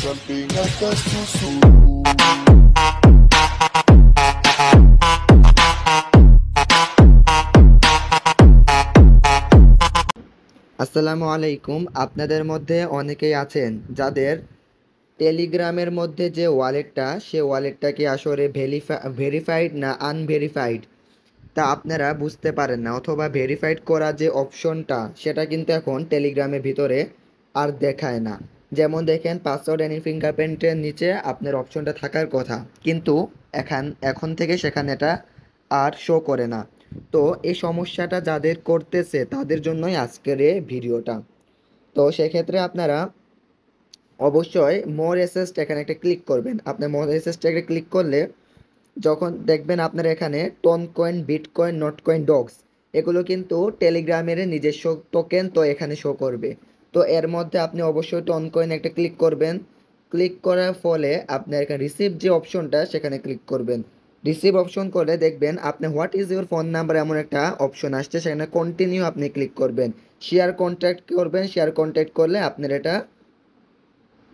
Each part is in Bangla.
something hasta susu. আসসালামু আলাইকুম। আপনাদের মধ্যে অনেকেই আছেন যাদের টেলিগ্রামের মধ্যে যে ওয়ালেটটা, সে ওয়ালেটটা কি আসলে ভেরিফাইড না আনভেরিফাইড তা আপনারা বুঝতে পারেন না, অথবা ভেরিফাইড করা যে অপশনটা সেটা কিন্তু এখন টেলিগ্রামের ভিতরে আর দেখায় না। যেমন দেখেন, পাসওয়ার্ড অ্যান্ড ফিঙ্গারপ্রিন্টের নিচে আপনার অপশনটা থাকার কথা, কিন্তু এখন থেকে সেখানে এটা আর শো করে না। তো এই সমস্যাটা যাদের করতেছে তাদের জন্যই আজকের এই ভিডিওটা। তো সেক্ষেত্রে আপনারা অবশ্যই মোর এসেসড এখানে একটা ক্লিক করবেন। আপনার মোর এসেসটাকে ক্লিক করলে যখন দেখবেন আপনার এখানে Ton coin, Bitcoin, Not coin, Dogs, এগুলো কিন্তু টেলিগ্রামের নিজস্ব টোকেন, তো এখানে শো করবে। তো এর মধ্যে আপনি অবশ্যই টন কয়েন একটা ক্লিক করবেন। ক্লিক করার ফলে আপনার এখানে রিসিভ যে অপশনটা সেখানে ক্লিক করবেন। রিসিভ অপশন করলে দেখবেন আপনি what is your phone number এমন একটা অপশন আসছে, সেখানে কন্টিনিউ আপনি ক্লিক করবেন। শেয়ার কন্ট্যাক্ট করবেন। শেয়ার কন্ট্যাক্ট করলে আপনার এটা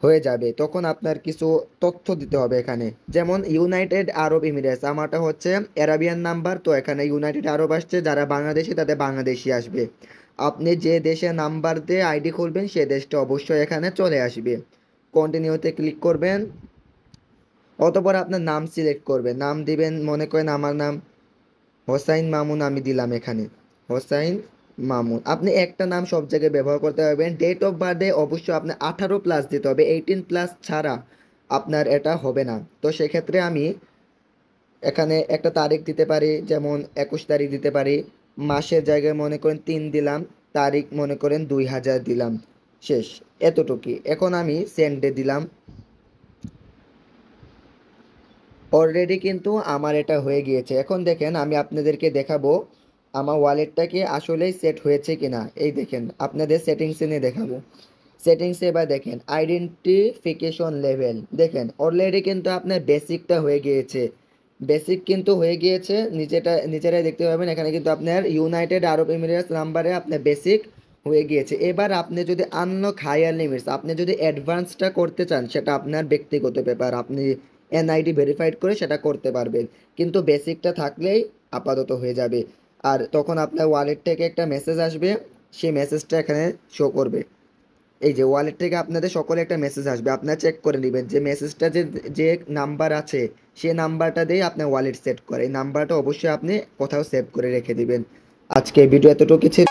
হয়ে যাবে। তখন আপনার কিছু তথ্য দিতে হবে এখানে, যেমন ইউনাইটেড আরব এমিরেটস, আমারটা হচ্ছে অ্যারাবিয়ান নাম্বার, তো এখানে ইউনাইটেড আরব আসছে। যারা বাংলাদেশি তাদের বাংলাদেশি আসবে। আপনি যে দেশে নাম্বার দিয়ে আইডি খুলবেন সে দেশটা অবশ্যই এখানে চলে আসবে। কন্টিনিউতে ক্লিক করবেন। অতঃপর আপনার নাম সিলেক্ট করবেন। নাম দিবেন, মনে করেন আমার নাম হোসাইন মামুন, আমি দিলাম এখানে হোসাইন মামুন। আপনি একটা নাম সব জায়গায় ব্যবহার করতে পারবেন। ডেট অফ বার্থে অবশ্যই আপনার 18+ দিতে হবে, 18+ ছাড়া আপনার এটা হবে না। তো সেক্ষেত্রে আমি এখানে একটা তারিখ দিতে পারি, যেমন 21 তারিখ দিতে পারি। মাসের জায়গায় মনে করেন 3 দিলাম, তারিখ মনে করেন 2000 দিলাম, শেষ। এতটুকুই। এখন আমি সেন্ডে দিলাম। অলরেডি কিন্তু আমার এটা হয়ে গিয়েছে। এখন দেখেন, আমি আপনাদেরকে দেখাবো আমার ওয়ালেটটা কি আসলেই সেট হয়েছে কিনা। এই দেখেন, আপনাদের সেটিংসে নিয়ে দেখাবো। সেটিংসে এবার দেখেন আইডেন্টিফিকেশন লেভেল, দেখেন অলরেডি কিন্তু আপনার বেসিকটা হয়ে গিয়েছে। বেসিক কিন্তু হয়ে গিয়েছে, নিজেরাই দেখতে পাবেন। এখানে কিন্তু আপনার ইউনাইটেড আরব এমিরেটস নাম্বারে আপনার বেসিক হয়ে গিয়েছে। এবার আপনি যদি আনলক হায়ার লিমিটস, আপনি যদি অ্যাডভান্সটা করতে চান, সেটা আপনার ব্যক্তিগত ব্যাপার। আপনি এনআইডি ভেরিফাইড করে সেটা করতে পারবেন, কিন্তু বেসিকটা থাকলেই আপাতত হয়ে যাবে। আর তখন আপনার ওয়ালেট থেকে একটা মেসেজ আসবে, সেই মেসেজটা এখানে শো করবে। এই যে ওয়ালেট থেকে আপনাদের সকলে একটা মেসেজ আসবে, আপনারা চেক করে নেবেন যে মেসেজটা যে যে নাম্বার আছে সেই নাম্বারটা দিয়ে আপনার ওয়ালেট সেট করে। এই নাম্বারটা অবশ্যই আপনি কোথাও সেভ করে রেখে দিবেন। আজকে ভিডিও এতটুকু ছিল।